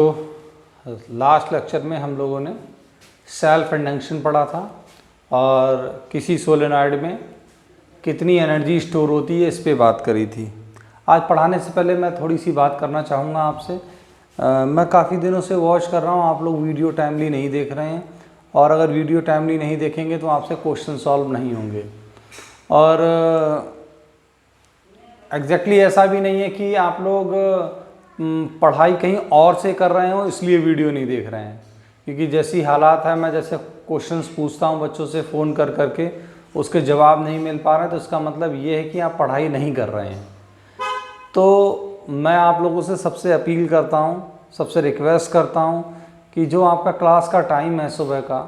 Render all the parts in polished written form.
तो last lecture में हम लोगों ने सेल्फ इंडक्शन पढ़ा था और किसी सोलेनॉइड में कितनी एनर्जी स्टोर होती है इस पे बात करी थी। आज पढ़ाने से पहले मैं थोड़ी सी बात करना चाहूँगा आपसे। मैं काफ़ी दिनों से वॉच कर रहा हूँ, आप लोग वीडियो टाइमली नहीं देख रहे हैं और अगर वीडियो टाइमली नहीं देखेंगे तो आपसे क्वेश्चन सॉल्व नहीं होंगे। और एग्जैक्टली ऐसा भी नहीं है कि आप लोग पढ़ाई कहीं और से कर रहे हो इसलिए वीडियो नहीं देख रहे हैं, क्योंकि जैसी हालात है, मैं जैसे क्वेश्चंस पूछता हूँ बच्चों से फ़ोन कर करके उसके जवाब नहीं मिल पा रहे, तो इसका मतलब ये है कि आप पढ़ाई नहीं कर रहे हैं। तो मैं आप लोगों से सबसे अपील करता हूँ, सबसे रिक्वेस्ट करता हूँ कि जो आपका क्लास का टाइम है सुबह का,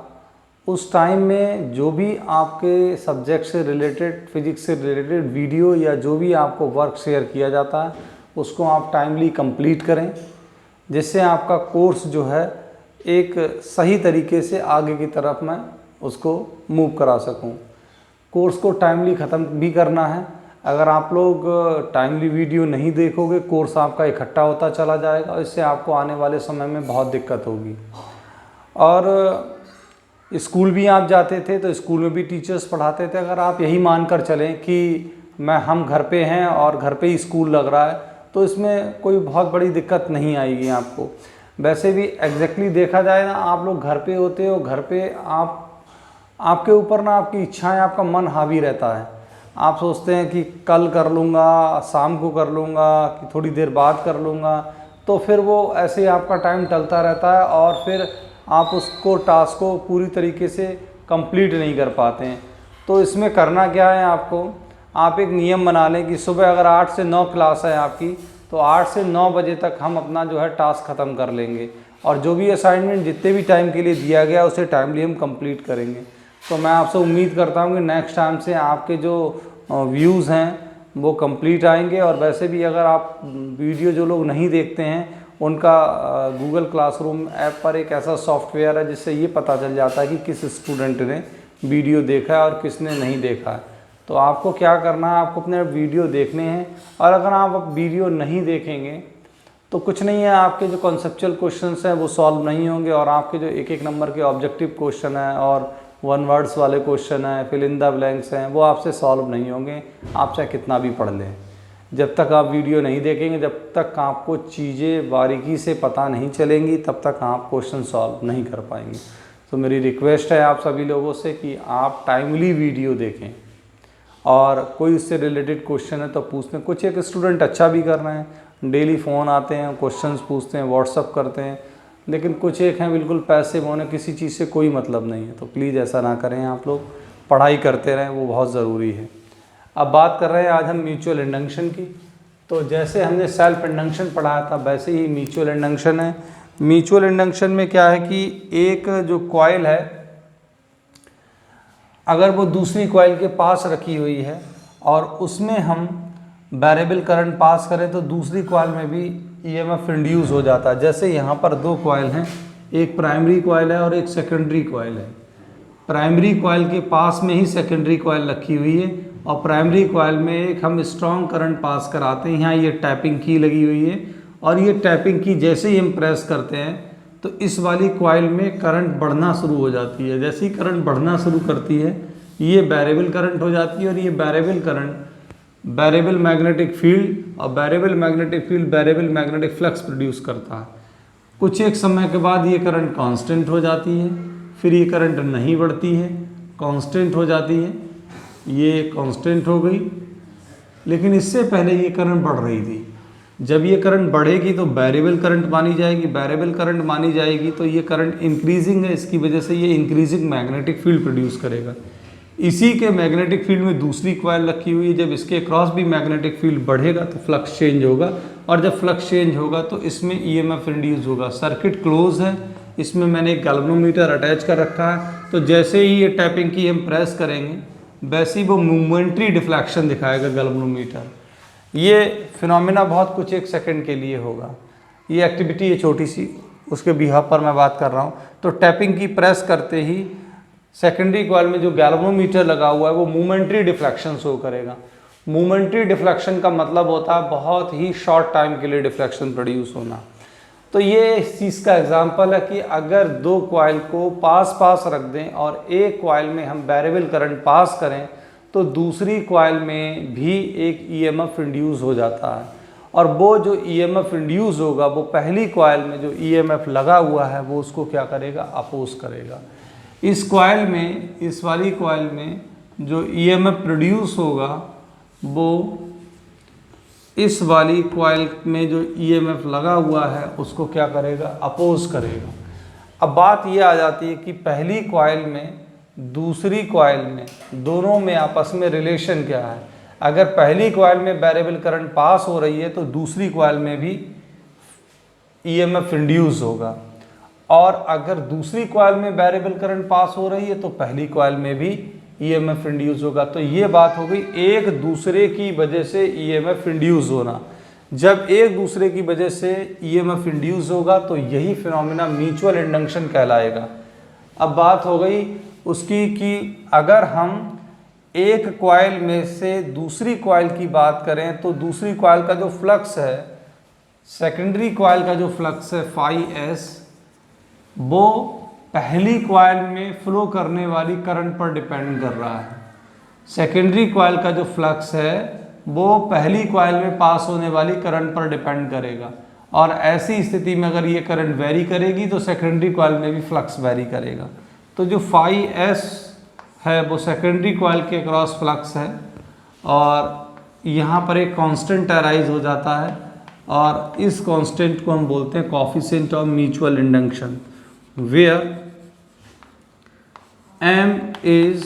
उस टाइम में जो भी आपके सब्जेक्ट से रिलेटेड, फिजिक्स से रिलेटेड वीडियो या जो भी आपको वर्क शेयर किया जाता है उसको आप टाइमली कंप्लीट करें, जिससे आपका कोर्स जो है एक सही तरीके से आगे की तरफ मैं उसको मूव करा सकूं। कोर्स को टाइमली ख़त्म भी करना है। अगर आप लोग टाइमली वीडियो नहीं देखोगे, कोर्स आपका इकट्ठा होता चला जाएगा, इससे आपको आने वाले समय में बहुत दिक्कत होगी। और स्कूल भी आप जाते थे तो स्कूल में भी टीचर्स पढ़ाते थे। अगर आप यही मानकर चलें कि हम घर पे हैं और घर पे ही स्कूल लग रहा है, तो इसमें कोई बहुत बड़ी दिक्कत नहीं आएगी आपको। वैसे भी एग्जैक्टली देखा जाए ना, आप लोग घर पे होते हो, घर पे आपके ऊपर ना आपकी इच्छाएं, आपका मन हावी रहता है। आप सोचते हैं कि कल कर लूँगा, शाम को कर लूँगा, कि थोड़ी देर बाद कर लूँगा, तो फिर वो ऐसे ही आपका टाइम टलता रहता है और फिर आप उसको टास्क को पूरी तरीके से कंप्लीट नहीं कर पाते हैं। तो इसमें करना क्या है, आप एक नियम बना लें कि सुबह अगर 8 से 9 क्लास है आपकी, तो 8 से 9 बजे तक हम अपना जो है टास्क ख़त्म कर लेंगे और जो भी असाइनमेंट जितने भी टाइम के लिए दिया गया उसे टाइमली हम कंप्लीट करेंगे। तो मैं आपसे उम्मीद करता हूँ कि नेक्स्ट टाइम से आपके जो व्यूज़ हैं वो कंप्लीट आएंगे। और वैसे भी अगर आप वीडियो जो लोग नहीं देखते हैं, उनका गूगल क्लासरूम ऐप पर एक ऐसा सॉफ्टवेयर है जिससे ये पता चल जाता है कि किस स्टूडेंट ने वीडियो देखा है और किसने नहीं देखा है। तो आपको क्या करना है, आपको अपने वीडियो देखने हैं। और अगर आप वीडियो नहीं देखेंगे तो कुछ नहीं है, आपके जो कॉन्सेप्चुअल क्वेश्चंस हैं वो सॉल्व नहीं होंगे और आपके जो एक एक नंबर के ऑब्जेक्टिव क्वेश्चन हैं और वन वर्ड्स वाले क्वेश्चन हैं, फिल इन द ब्लैंक्स हैं, वो आपसे सॉल्व नहीं होंगे, आप चाहे कितना भी पढ़ लें। जब तक आप वीडियो नहीं देखेंगे, जब तक आपको चीज़ें बारीकी से पता नहीं चलेंगी, तब तक आप क्वेश्चन सॉल्व नहीं कर पाएंगे। तो मेरी रिक्वेस्ट है आप सभी लोगों से कि आप टाइमली वीडियो देखें और कोई उससे रिलेटेड क्वेश्चन है तो पूछते हैं। कुछ एक स्टूडेंट अच्छा भी कर रहे हैं, डेली फ़ोन आते हैं, क्वेश्चंस पूछते हैं, व्हाट्सअप करते हैं, लेकिन कुछ एक हैं बिल्कुल पैसिव, उन्हें किसी चीज़ से कोई मतलब नहीं है। तो प्लीज़ ऐसा ना करें, आप लोग पढ़ाई करते रहें, वो बहुत ज़रूरी है। अब बात कर रहे हैं आज हम म्यूचुअल इंडक्शन की। तो जैसे हमने सेल्फ इंडक्शन पढ़ाया था वैसे ही म्यूचुअल इंडक्शन है। म्यूचुअल इंडक्शन में क्या है कि एक जो कॉइल है, अगर वो दूसरी कॉइल के पास रखी हुई है और उसमें हम वेरिएबल करंट पास करें तो दूसरी कॉइल में भी ईएमएफ इंड्यूस हो जाता है। जैसे यहाँ पर दो कॉइल हैं, एक प्राइमरी कॉइल है और एक सेकेंडरी कॉइल है। प्राइमरी कॉइल के पास में ही सेकेंडरी कॉइल रखी हुई है और प्राइमरी कॉइल में एक हम स्ट्रॉन्ग करंट पास कराते हैं। यहाँ ये टैपिंग की लगी हुई है और ये टैपिंग की जैसे ही हम प्रेस करते हैं तो इस वाली कॉइल में करंट बढ़ना शुरू हो जाती है। जैसे ही करंट बढ़ना शुरू करती है ये वेरिएबल करंट हो जाती है और ये variable current variable magnetic field और variable magnetic field variable magnetic flux produce करता है। कुछ एक समय के बाद ये करंट कांस्टेंट हो जाती है, फिर ये करंट नहीं बढ़ती है, कांस्टेंट हो जाती है, ये कांस्टेंट हो गई। लेकिन इससे पहले ये करंट बढ़ रही थी। जब ये करंट बढ़ेगी तो वेरिएबल करंट मानी जाएगी, वेरिएबल करंट मानी जाएगी तो ये करंट इंक्रीजिंग है, इसकी वजह से ये इंक्रीजिंग मैग्नेटिक फील्ड प्रोड्यूस करेगा। इसी के मैग्नेटिक फील्ड में दूसरी कॉइल रखी हुई है, जब इसके क्रॉस भी मैग्नेटिक फील्ड बढ़ेगा तो फ्लक्स चेंज होगा और जब फ्लक्स चेंज होगा तो इसमें ईएमएफ इंड्यूस होगा। सर्किट क्लोज है, इसमें मैंने एक गैल्वेनोमीटर अटैच कर रखा है। तो जैसे ही ये टैपिंग की हम प्रेस करेंगे वैसे ही वो मोमेंट्री डिफ्लेक्शन दिखाएगा गैल्वेनोमीटर। ये फिनोमेना बहुत कुछ एक सेकंड के लिए होगा। ये एक्टिविटी है छोटी सी, उसके बिहाफ पर मैं बात कर रहा हूँ। तो टैपिंग की प्रेस करते ही सेकेंडरी कॉइल में जो गैल्वेनोमीटर लगा हुआ है वो मोमेंट्री डिफ्लेक्शन शो करेगा। मोमेंट्री डिफ्लेक्शन का मतलब होता है बहुत ही शॉर्ट टाइम के लिए डिफ्लेक्शन प्रोड्यूस होना। तो ये इस चीज़ का एग्जांपल है कि अगर दो कॉइल को पास पास रख दें और एक कॉइल में हम वेरिएबल करंट पास करें तो दूसरी कॉइल में भी एक ईएमएफ इंड्यूस हो जाता है, और वो जो ईएमएफ इंड्यूस होगा वो पहली कॉइल में जो ईएमएफ लगा हुआ है वो उसको क्या करेगा, अपोज करेगा। इस कॉइल में, इस वाली कॉइल में जो ईएमएफ प्रोड्यूस होगा वो इस वाली कॉइल में जो ईएमएफ लगा हुआ है उसको क्या करेगा, अपोज करेगा। अब बात ये आ जाती है कि पहली कॉइल में दूसरी कॉइल में दोनों में आपस में रिलेशन क्या है। अगर पहली कॉइल में वेरिएबल करंट पास हो रही है तो दूसरी कॉइल में भी ईएमएफ इंड्यूस होगा, और अगर दूसरी कॉइल में वेरिएबल करंट पास हो रही है तो पहली कॉइल में भी ईएमएफ इंड्यूस होगा। तो ये बात हो गई एक दूसरे की वजह से ईएमएफ इंड्यूस होना। जब एक दूसरे की वजह से ईएमएफ इंड्यूस होगा तो यही फिनोमिना म्यूचुअल इंडक्शन कहलाएगा। अब बात हो गई उसकी कि अगर हम एक कॉइल में से दूसरी कॉइल की बात करें तो दूसरी कॉइल का जो फ्लक्स है, सेकेंडरी कॉइल का जो फ्लक्स है फाई एस, वो पहली कॉइल में फ्लो करने वाली करंट पर डिपेंड कर रहा है। सेकेंडरी कॉइल का जो फ्लक्स है वो पहली कॉइल में पास होने वाली करंट पर डिपेंड करेगा, और ऐसी स्थिति में अगर ये करंट वेरी करेगी तो सेकेंडरी कॉइल में भी फ्लक्स वेरी करेगा। तो जो फाई एस है वो सेकेंडरी कॉइल के अक्रॉस फ्लक्स है, और यहाँ पर एक कांस्टेंट अराइज हो जाता है, और इस कांस्टेंट को हम बोलते हैं coefficient of mutual induction, where m is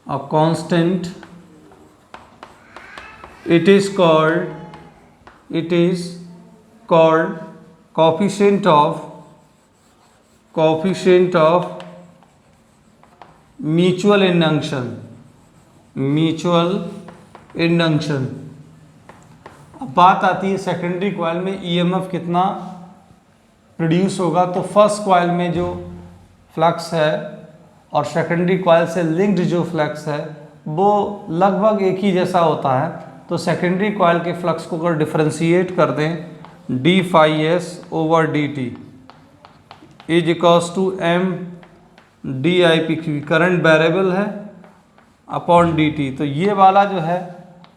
a constant. It is called coefficient of mutual induction। अब बात आती है सेकेंडरी कॉइल में ईएमएफ कितना प्रोड्यूस होगा। तो फर्स्ट कॉइल में जो फ्लक्स है और सेकेंडरी कॉइल से लिंक्ड जो फ्लक्स है वो लगभग एक ही जैसा होता है। तो सेकेंडरी कॉइल के फ्लक्स को अगर डिफरेंशिएट कर दें D phi S over D T is equals to M D I P, current variable है, अपॉन डी टी। तो ये वाला जो है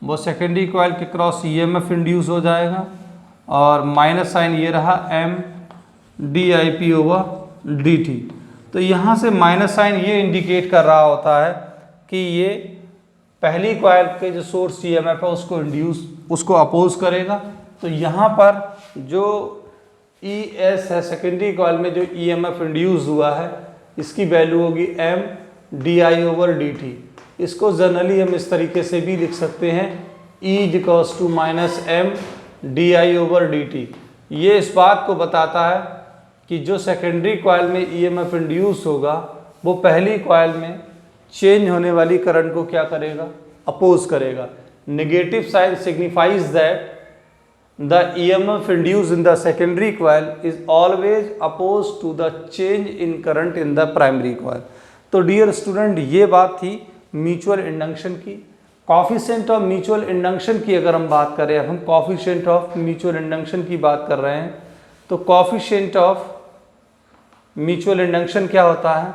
वो सेकेंडरी कॉइल के क्रॉस ईएमएफ इंड्यूस हो जाएगा, और माइनस साइन ये रहा M D I P over D T. तो यहाँ से माइनस साइन ये इंडिकेट कर रहा होता है कि ये पहली कॉइल के जो सोर्स ईएमएफ है उसको अपोज करेगा। तो यहाँ पर जो ई एस है सेकेंडरी कॉइल में जो ईएमएफ इंड्यूस हुआ है इसकी वैल्यू होगी M D I over D T. इसको जनरली हम इस तरीके से भी लिख सकते हैं E equals to minus M D I over D T. ये इस बात को बताता है कि जो सेकेंडरी कॉइल में ईएमएफ इंड्यूस होगा वो पहली कॉइल में चेंज होने वाली करंट को क्या करेगा, अपोज करेगा। Negative sign signifies that the EMF induce in the secondary coil is always oppose to the change in current in the primary coil. तो डियर स्टूडेंट, ये बात थी म्यूचुअल इंडक्शन की। कोएफिशिएंट ऑफ म्यूचुअल इंडक्शन की अगर हम बात करें, अब हम कोएफिशिएंट ऑफ म्यूचुअल इंडक्शन की बात कर रहे हैं, तो कोएफिशिएंट ऑफ म्यूचुअल इंडक्शन क्या होता है।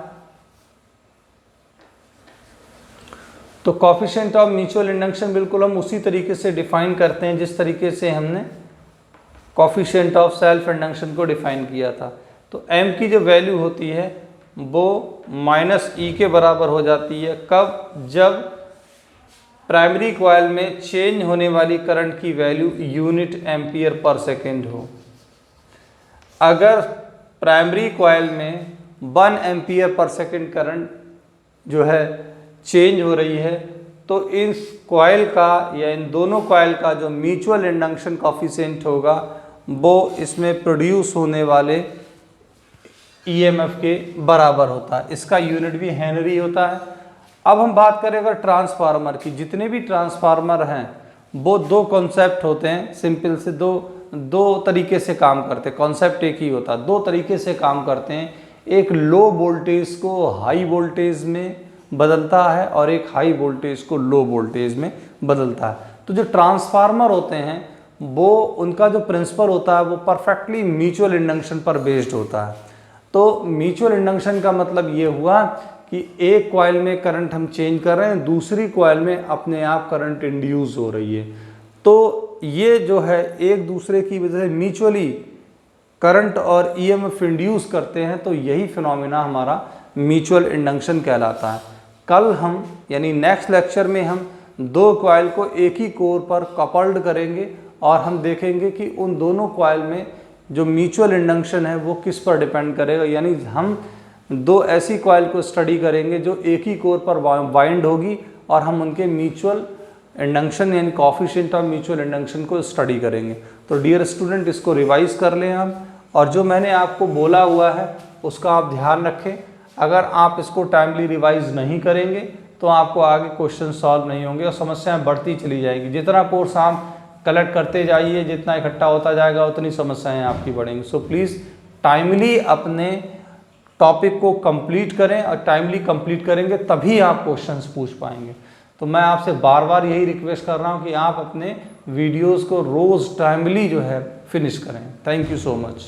तो कोएफिशिएंट ऑफ म्यूचुअल इंडक्शन बिल्कुल हम उसी तरीके से डिफाइन करते हैं जिस तरीके से हमने कोएफिशिएंट ऑफ सेल्फ इंडक्शन को डिफाइन किया था। तो m की जो वैल्यू होती है वो माइनस ई के बराबर हो जाती है। कब? जब प्राइमरी कॉइल में चेंज होने वाली करंट की value unit ampere per second हो। अगर प्राइमरी कॉइल में 1 एम्पियर पर सेकेंड करंट जो है चेंज हो रही है तो इस कॉइल का या इन दोनों कॉइल का जो म्यूचुअल इंडक्शन कोएफिशिएंट होगा वो इसमें प्रोड्यूस होने वाले ईएमएफ के बराबर होता है। इसका यूनिट भी हेनरी होता है। अब हम बात करें अगर ट्रांसफार्मर की, जितने भी ट्रांसफार्मर हैं वो दो कॉन्सेप्ट होते हैं, सिंपल से दो तरीके से काम करते हैं। कॉन्सेप्ट एक ही होता है, दो तरीके से काम करते हैं। एक लो वोल्टेज को हाई वोल्टेज में बदलता है और एक हाई वोल्टेज को लो वोल्टेज में बदलता है। तो जो ट्रांसफार्मर होते हैं वो उनका जो प्रिंसिपल होता है वो परफेक्टली म्यूचुअल इंडक्शन पर बेस्ड होता है। तो म्यूचुअल इंडक्शन का मतलब ये हुआ कि एक कॉइल में करंट हम चेंज कर रहे हैं, दूसरी कॉइल में अपने आप करंट इंड्यूस हो रही है। तो ये जो है एक दूसरे की वजह से म्यूचुअली करंट और ईएमएफ इंड्यूस करते हैं, तो यही फिनोमिना हमारा म्यूचुअल इंडक्शन कहलाता है। कल हम यानी नेक्स्ट लेक्चर में हम दो कॉइल को एक ही कोर पर कपल्ड करेंगे और हम देखेंगे कि उन दोनों कॉइल में जो म्यूचुअल इंडक्शन है वो किस पर डिपेंड करेगा। यानी हम दो ऐसी कॉइल को स्टडी करेंगे जो एक ही कोर पर बाइंड होगी और हम उनके म्यूचुअल इंडक्शन यानी कोएफिशिएंट ऑफ म्यूचुअल इंडक्शन को स्टडी करेंगे। तो डियर स्टूडेंट, इसको रिवाइज कर लें हम, और जो मैंने आपको बोला हुआ है उसका आप ध्यान रखें। अगर आप इसको टाइमली रिवाइज नहीं करेंगे तो आपको आगे क्वेश्चन सॉल्व नहीं होंगे और समस्याएं बढ़ती चली जाएगी। जितना कोर्स आप कलेक्ट करते जाइए, जितना इकट्ठा होता जाएगा, उतनी समस्याएं आपकी बढ़ेंगी। सो प्लीज़ टाइमली अपने टॉपिक को कंप्लीट करें, और टाइमली कंप्लीट करेंगे तभी आप क्वेश्चंस पूछ पाएंगे। तो मैं आपसे बार बार यही रिक्वेस्ट कर रहा हूं कि आप अपने वीडियोस को रोज़ टाइमली जो है फिनिश करें। Thank you so much.